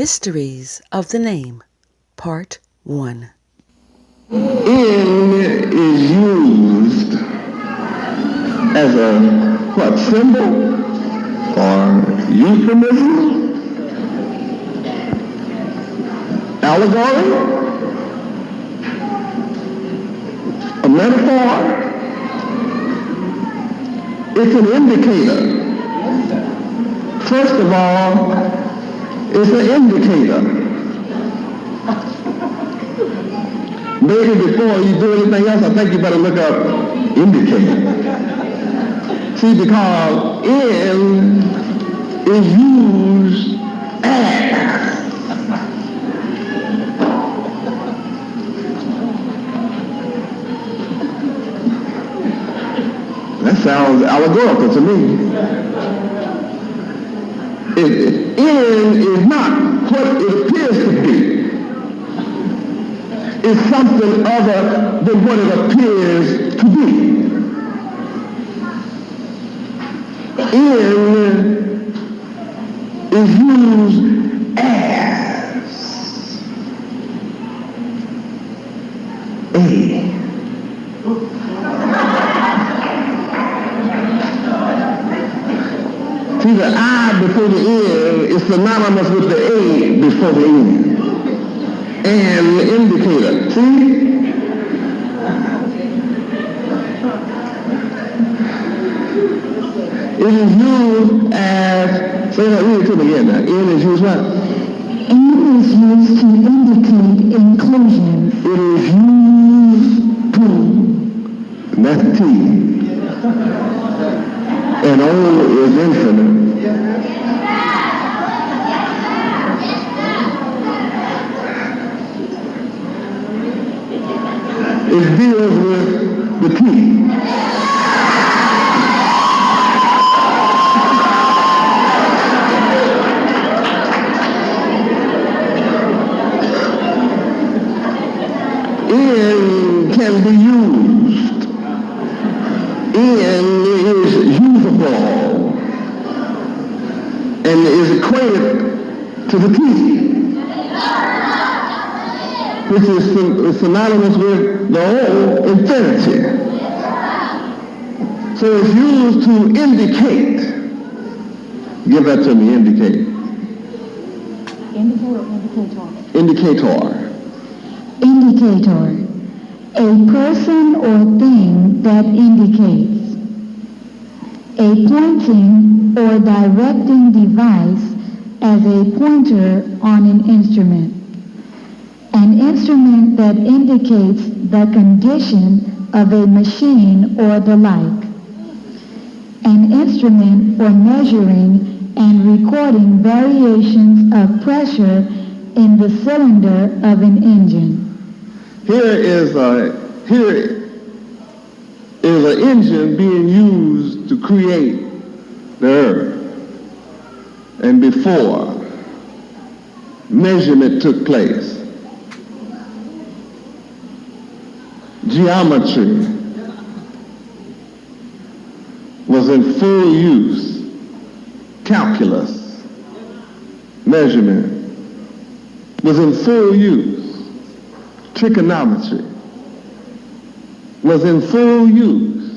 Mysteries of the Name, Part 1. In is used as a symbol or euphemism, allegory, a metaphor. It's an indicator. First of all, it's an indicator. Maybe before you do anything else, I think you better look up indicator. See, because in is used as. That sounds allegorical to me. In is not what it appears to be. It's something other than what it appears to be. In is used as a. See, the I before the N is synonymous with the A before the N. And the indicator. See? It is used as, say that, read it to me again now. N is used what? N is used to indicate inclusion. It is used to, and that's T. And O is infinite. It deals with the T. N can be used. N is usable and is equated to the T, which is synonymous with the whole infinity. So it's used to indicate. Give that to me, indicate. Indicator. Indicator. Indicator. A person or thing that indicates. A pointing or directing device as a pointer on an instrument. An instrument that indicates the condition of a machine or the like. An instrument for measuring and recording variations of pressure in the cylinder of an engine. Here is an engine being used to create the earth. And before measurement took place, geometry was in full use. Calculus, measurement, was in full use. Trigonometry was in full use.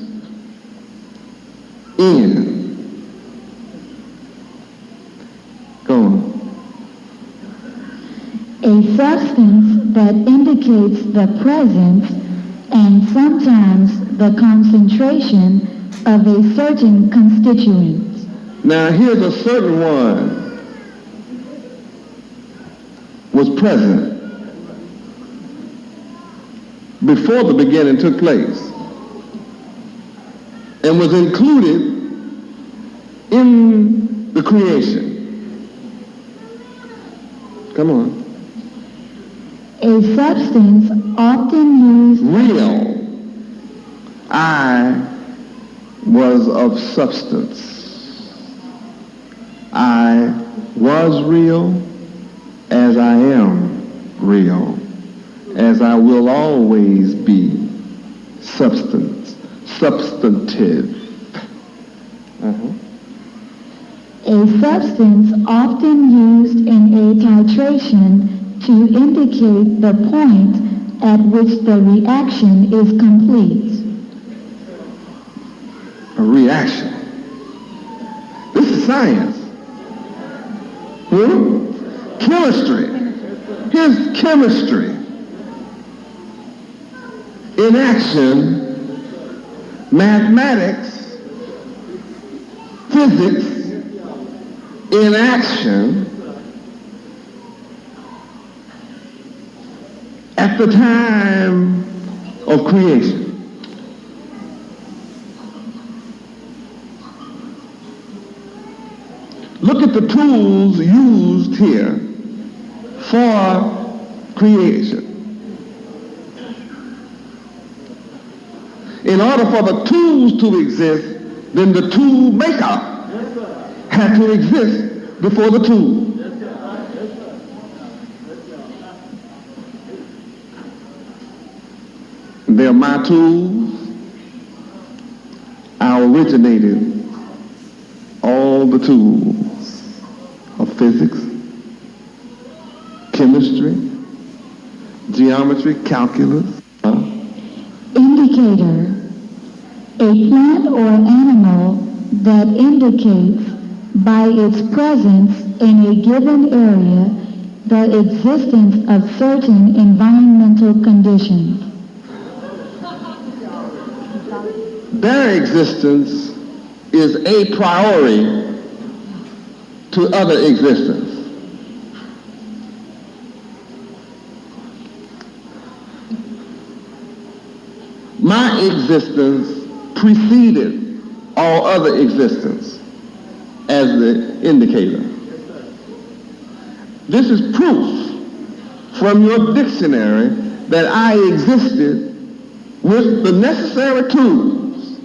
In. Go on. A substance that indicates the presence and sometimes the concentration of a certain constituent. Now here's a certain one was present before the beginning took place and was included in the creation. Come on. A substance often used. Real. I was of substance. I was real as I am real, as I will always be substantive. A substance often used in a titration to indicate the point at which the reaction is complete. A reaction. This is science. Chemistry. Here's chemistry. In action, mathematics, physics, in action, at the time of creation. Look at the tools used here for creation. In order for the tools to exist, then the tool maker had to exist before the tool. They're my tools. I originated all the tools of physics, chemistry, geometry, calculus. Indicator. A plant or animal that indicates by its presence in a given area the existence of certain environmental conditions. Their existence is a priori to other existence. My existence preceded all other existence as the indicator. This is proof from your dictionary that I existed with the necessary tools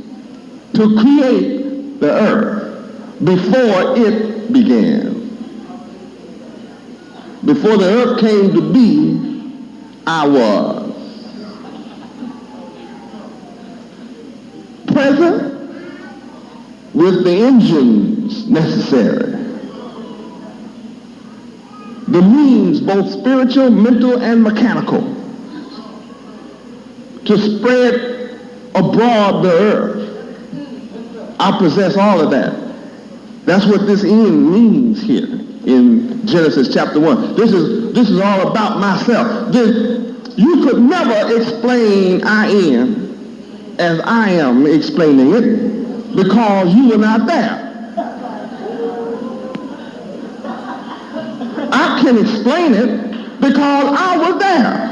to create the earth before it began. Before the earth came to be, I was. Present with the engines necessary, the means, both spiritual, mental, and mechanical, to spread abroad the earth. I possess all of that. That's what this "in" means here in Genesis chapter 1. This is all about myself. You could never explain I am as I am explaining it, because you were not there. I can explain it because I was there.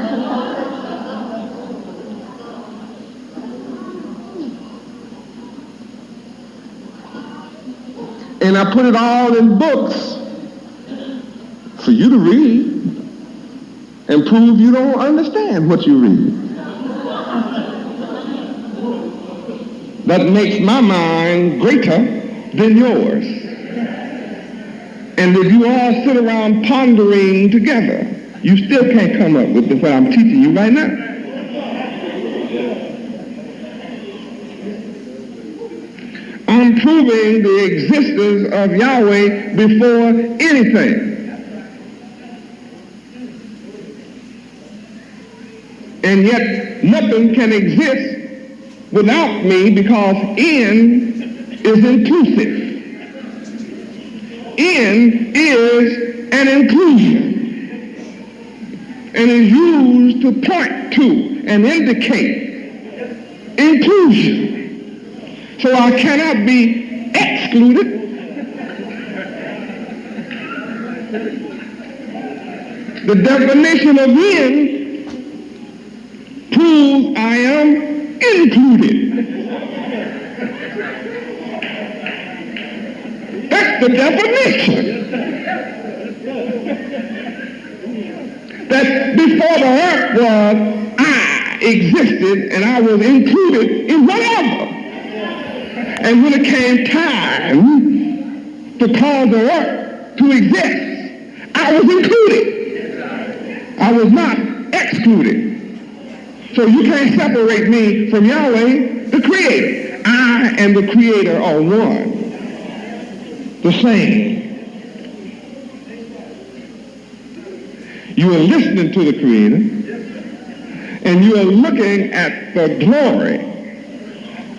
And I put it all in books for you to read and prove you don't understand what you read. That makes my mind greater than yours. And if you all sit around pondering together, you still can't come up with what I'm teaching you right now. I'm proving the existence of Yahweh before anything. And yet nothing can exist without me, because "in" is inclusive. "In" is an inclusion and is used to point to and indicate inclusion. So I cannot be excluded. The definition of "in" proves I am included. That's the definition. That before the earth was, I existed and I was included in whatever. And when it came time to cause the earth to exist, I was included. I was not excluded. So you can't separate me from Yahweh, the Creator. I and the Creator are one. the same. You are listening to the Creator, and you are looking at the glory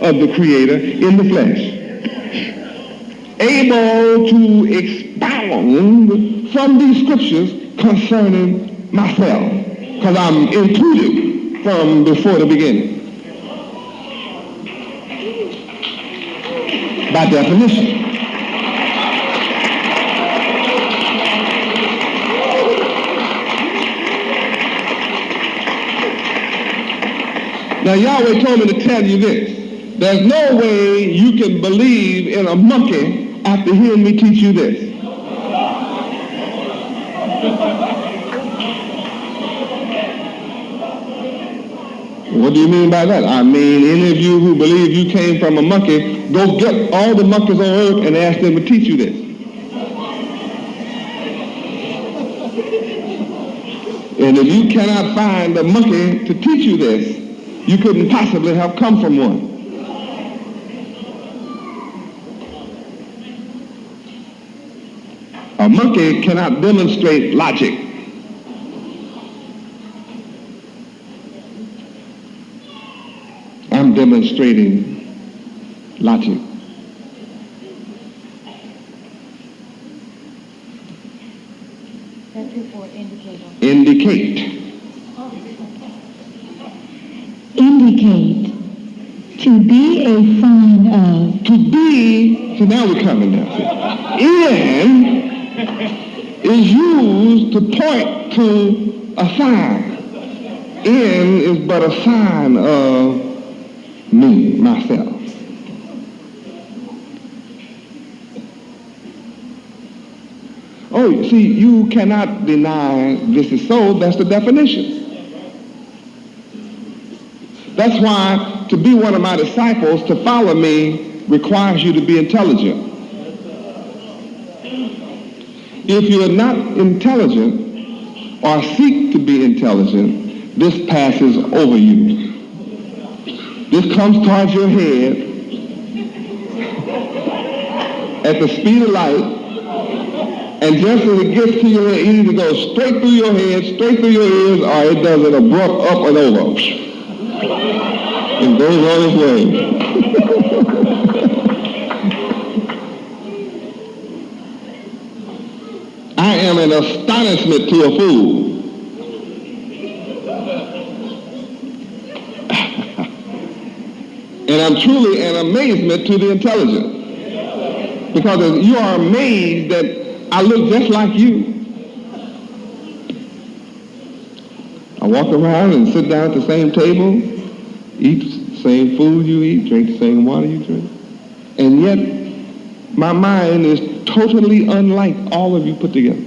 of the Creator in the flesh, able to expound from these scriptures concerning myself, because I'm included from before the beginning. By definition. Now Yahweh told me to tell you this. There's no way you can believe in a monkey after hearing me teach you this. What do you mean by that? I mean, any of you who believe you came from a monkey, go get all the monkeys on earth and ask them to teach you this. And if you cannot find a monkey to teach you this, you couldn't possibly have come from one. A monkey cannot demonstrate logic. I'm demonstrating logic. That's it for indicator. Indicate. Indicate. To be a sign of. To be, so now we're coming now. In is used to point to a sign. In is but a sign of me, myself. Oh, see, you cannot deny this is so. That's the definition. That's why to be one of my disciples, to follow me, requires you to be intelligent. If you are not intelligent or seek to be intelligent, this passes over you. This comes towards your head at the speed of light, and just as it gets to your head, it either goes straight through your head, straight through your ears, or it does an abrupt up and over. It goes on its way. I am an astonishment to a fool. And I'm truly an amazement to the intelligent. Because you are amazed that I look just like you. I walk around and sit down at the same table, eat the same food you eat, drink the same water you drink. And yet, my mind is totally unlike all of you put together.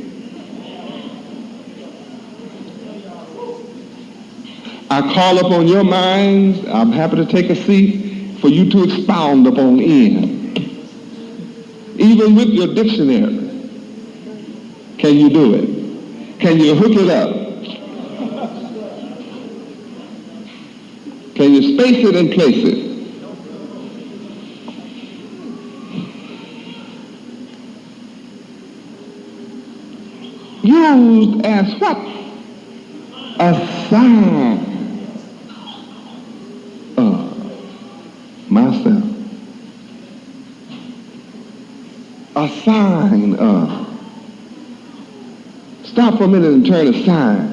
I call upon your minds. I'm happy to take a seat for you to expound upon in. Even with your dictionary, can you do it? Can you hook it up? Can you space it and place it? Used as what? A sign of myself. A sign of. Stop for a minute and turn a sign.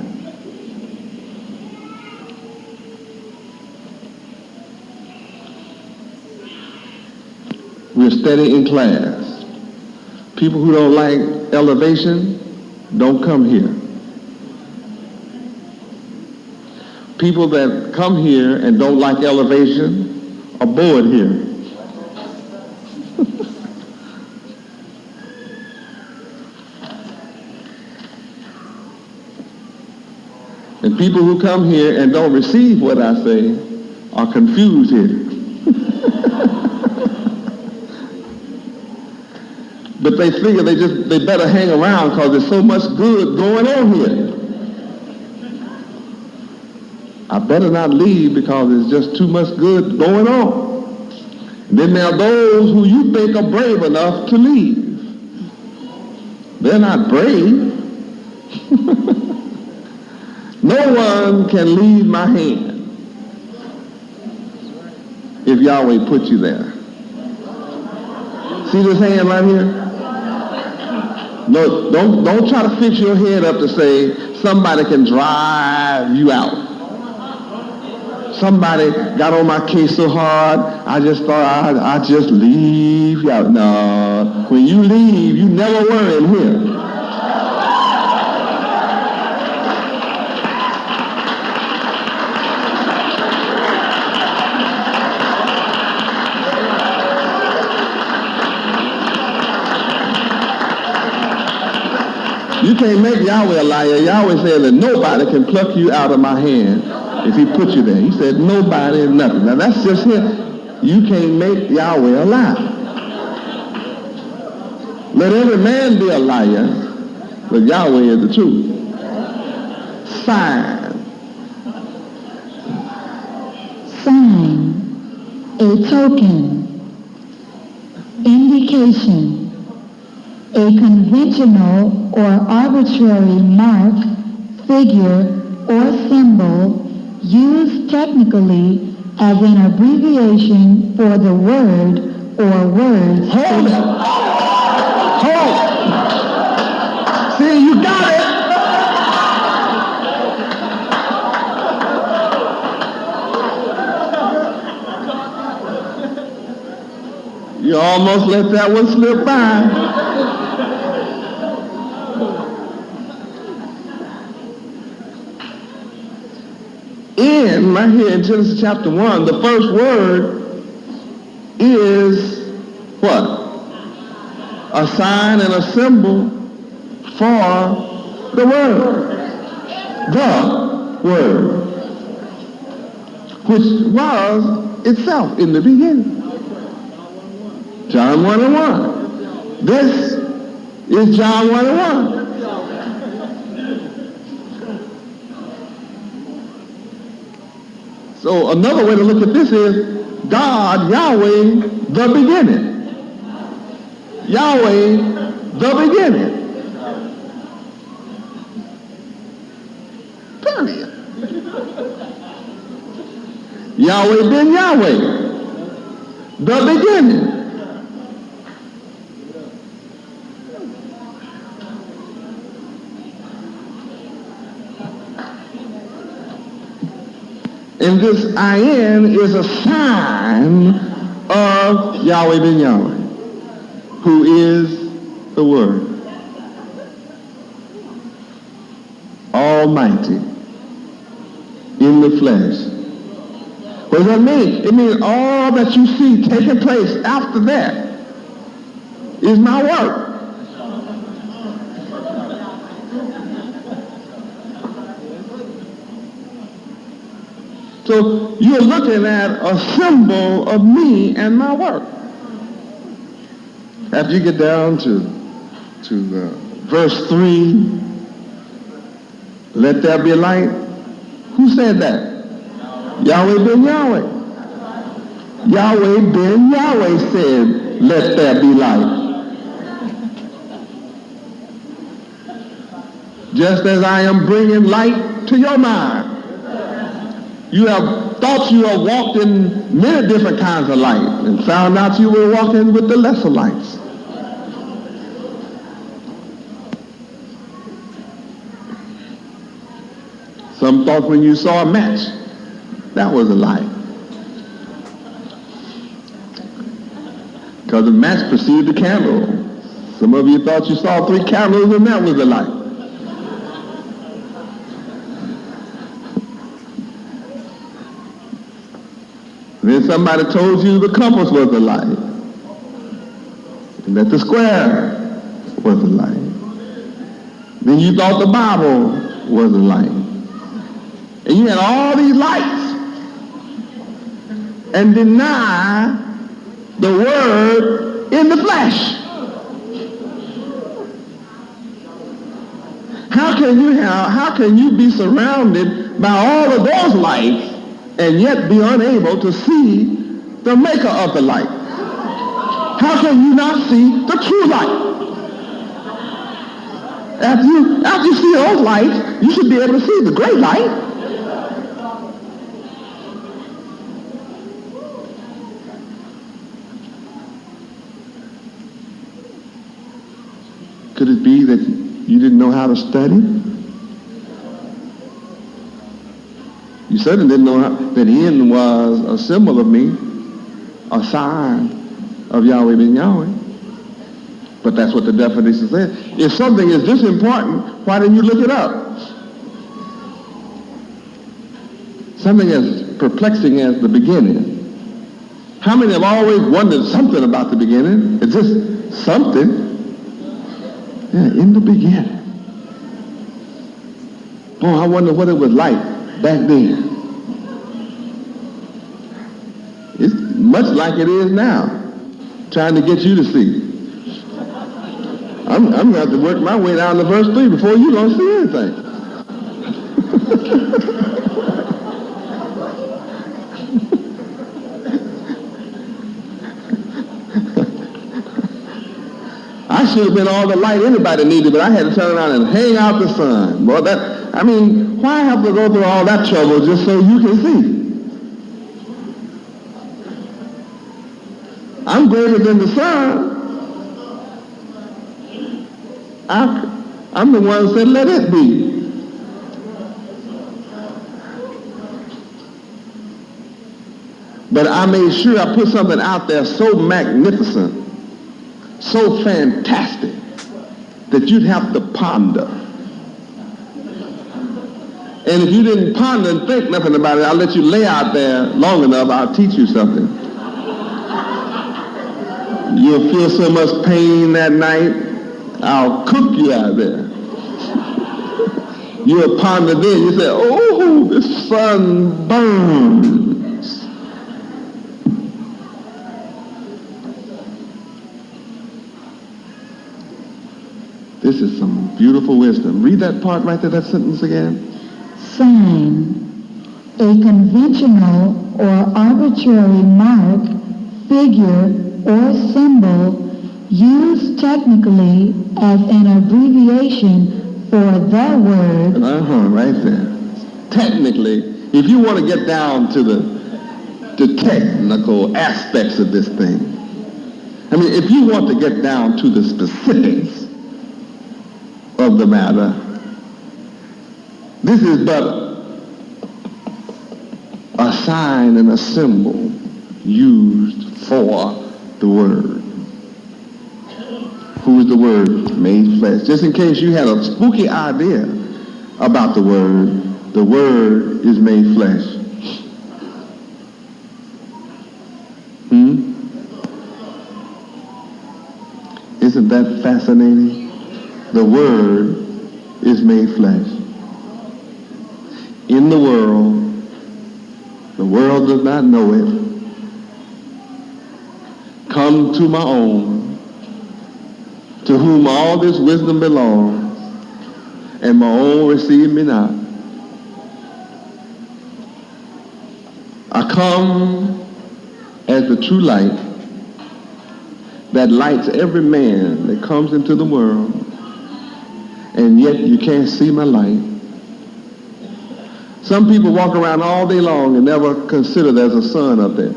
We're studying in class. People who don't like elevation, don't come here. People that come here and don't like elevation are bored here. And people who come here and don't receive what I say are confused here. But they figure they better hang around because there's so much good going on here. I better not leave because there's just too much good going on. Then there are those who you think are brave enough to leave. They're not brave. No one can lead my hand if Yahweh put you there. See this hand right here? No, don't try to fix your head up to say somebody can drive you out. Somebody got on my case so hard, I just thought I'd just leave you out. No, when you leave, you never were in here. You can't make Yahweh a liar. Yahweh said that nobody can pluck you out of my hand if he put you there. He said nobody and nothing. Now that's just him. You can't make Yahweh a liar. Let every man be a liar, but Yahweh is the truth. Sign. Sign. A token. Indication. A conventional or arbitrary mark, figure, or symbol used technically as an abbreviation for the word or words. Hold it. Hold. See, you got it. You almost let that one slip by. Right here in Genesis chapter 1, the first word is what? A sign and a symbol for the word. The word. Which was itself in the beginning. John 1 and 1. This is John 1 and 1. So another way to look at this is God, Yahweh, the beginning. Yahweh, the beginning. Period. Yahweh ben Yahweh, the beginning. And this I-N is a sign of Yahweh ben Yahweh, who is the Word. Almighty, in the flesh. What does that mean? It means all that you see taking place after that is my work. So you're looking at a symbol of me and my work. After you get down to verse 3, let there be light. Who said that? Yahweh ben Yahweh. Yahweh ben Yahweh said, let there be light. Just as I am bringing light to your mind. You have thought you have walked in many different kinds of light and found out you were walking with the lesser lights. Some thought when you saw a match, that was a light. Because the match preceded the candle. Some of you thought you saw 3 candles and that was a light. Then somebody told you the compass was a light. And that the square was a light. Then you thought the Bible was a light. And you had all these lights. And deny the Word in the flesh. How can you be surrounded by all of those lights and yet be unable to see the maker of the light? How can you not see the true light? After you see those lights, you should be able to see the great light. Could it be that you didn't know how to study? You certainly didn't know that N was a symbol of me, a sign of Yahweh being Yahweh. But that's what the definition says. If something is this important, why didn't you look it up? Something as perplexing as the beginning. How many have always wondered something about the beginning? It's just something. Yeah, in the beginning. Oh, I wonder what it was like back then. It's much like it is now, trying to get you to see. I'm going to have to work my way down to verse 3 before you don't see anything. I should have been all the light anybody needed, but I had to turn around and hang out the sun. Well, why have to go through all that trouble just so you can see? I'm greater than the sun. I'm the one who said, let it be. But I made sure I put something out there so magnificent, so fantastic, that you'd have to ponder. And if you didn't ponder and think nothing about it, I'll let you lay out there long enough, I'll teach you something. You'll feel so much pain that night, I'll cook you out there. You'll ponder then, you say, oh, the sun burns. This is some beautiful wisdom. Read that part right there, that sentence again. Sign, a conventional or arbitrary mark, figure, or symbol used technically as an abbreviation for the word. Right there. Technically, if you want to get down to the technical aspects of this thing, I mean, if you want to get down to the specifics of the matter, this is but a sign and a symbol used for the Word. Who is the Word made flesh? Just in case you had a spooky idea about the Word is made flesh. Isn't that fascinating? The Word is made flesh. In the world does not know it. Come to my own, to whom all this wisdom belongs, and my own receive me not. I come as the true light that lights every man that comes into the world, and yet you can't see my light. Some people walk around all day long and never consider there's a sun up there.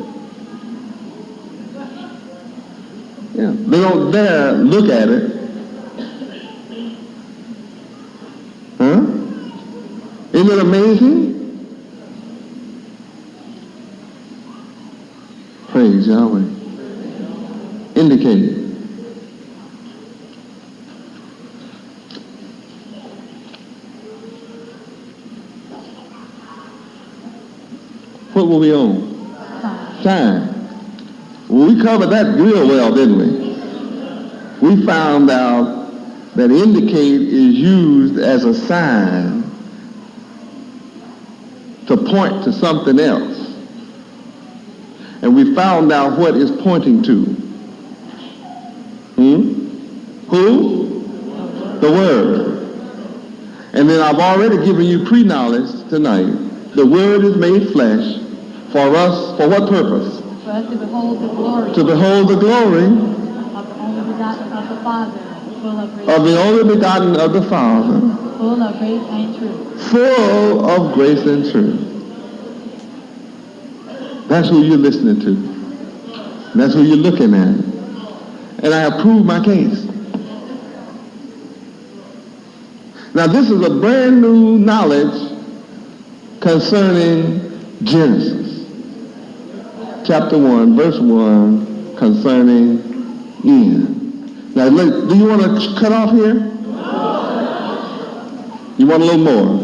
Yeah, they don't dare look at it. Huh? Isn't it amazing? Praise Yahweh. Indicated. What were we on? Time. Well, we covered that real well, didn't we? We found out that indicate is used as a sign to point to something else. And we found out what it's pointing to. Who? The Word. And then I've already given you pre-knowledge tonight. The Word is made flesh for us, for what purpose? For us to behold the glory. To behold the glory of the only begotten of the Father. of the only begotten of the Father, full of grace and truth. full of grace and truth. That's who you're listening to. That's who you're looking at. And I have proved my case. Now this is a brand new knowledge concerning Genesis. Chapter 1, verse 1, concerning end. Now, do you want to cut off here? You want a little more?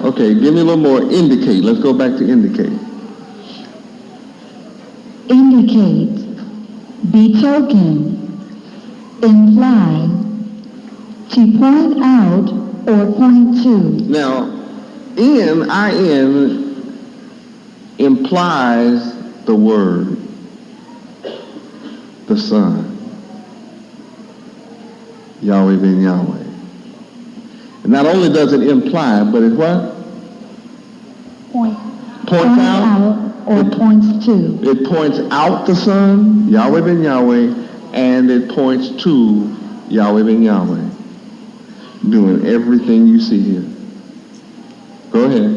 Okay, give me a little more. Indicate. Let's go back to indicate. Indicate, betoken, imply, to point out or point to. Now, in implies the Word, the Son, Yahweh ben Yahweh. And not only does it imply, but it what? Points out or points to. It points out the Son, Yahweh ben Yahweh, and it points to Yahweh ben Yahweh, doing everything you see here. Go ahead.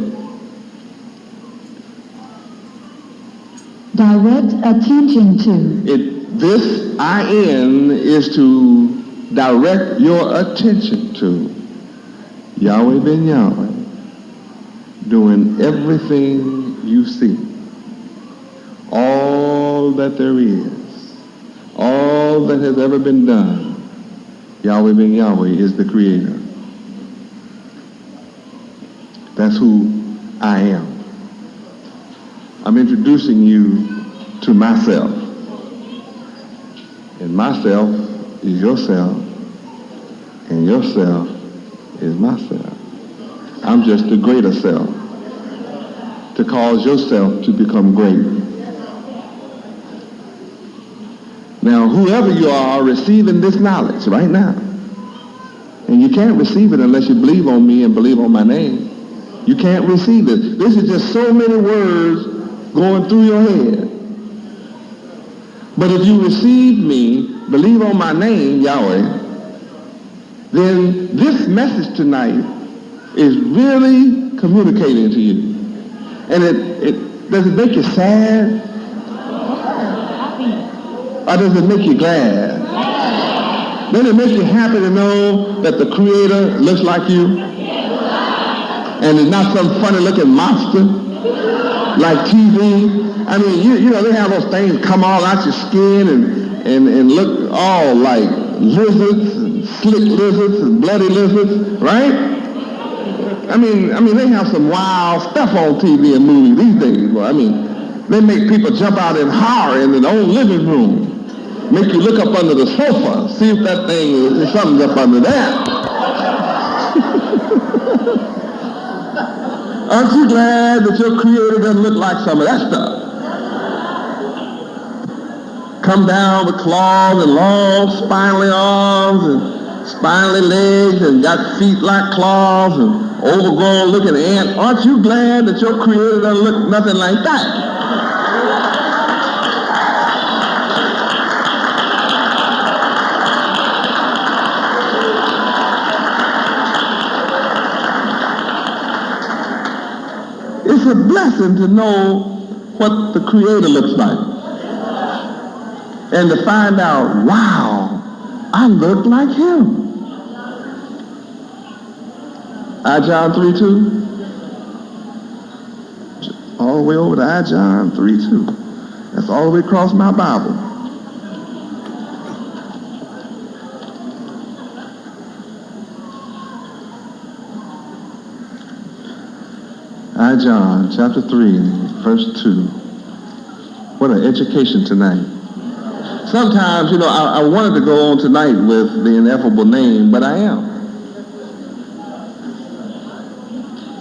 Direct attention to. This IN is to direct your attention to Yahweh ben Yahweh, doing everything you see. All that there is, all that has ever been done, Yahweh ben Yahweh is the creator. That's who I am. I'm introducing you to myself. And myself is yourself, and yourself is myself. I'm just the greater self to cause yourself to become great. Now, whoever you are receiving this knowledge right now, and you can't receive it unless you believe on me and believe on my name. You can't receive it. This is just so many words going through your head. But if you receive me, believe on my name, Yahweh, then this message tonight is really communicating to you. And it does it make you sad? Or does it make you glad? Does it make you happy to know that the Creator looks like you? And it's not some funny looking monster like TV. I mean, you know, they have those things come all out your skin and look all like lizards, and slick lizards, and bloody lizards, right? I mean, they have some wild stuff on TV and movies these days. Well, I mean, they make people jump out in horror in their own living room. Make you look up under the sofa, see if that thing is something's up under there. Aren't you glad that your Creator doesn't look like some of that stuff? Come down with claws and long spindly arms and spindly legs and got feet like claws and overgrown looking ant. Aren't you glad that your Creator doesn't look nothing like that? It's a blessing to know what the Creator looks like. And to find out, wow, I look like him. John 3:2. All the way over to John 3:2. That's all the way across my Bible. John chapter 3, verse 2. What an education tonight. Sometimes, you know, I wanted to go on tonight with the ineffable name, but I am.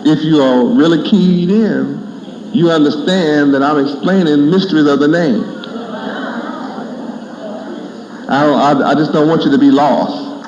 If you are really keyed in, you understand that I'm explaining mysteries of the name. I just don't want you to be lost.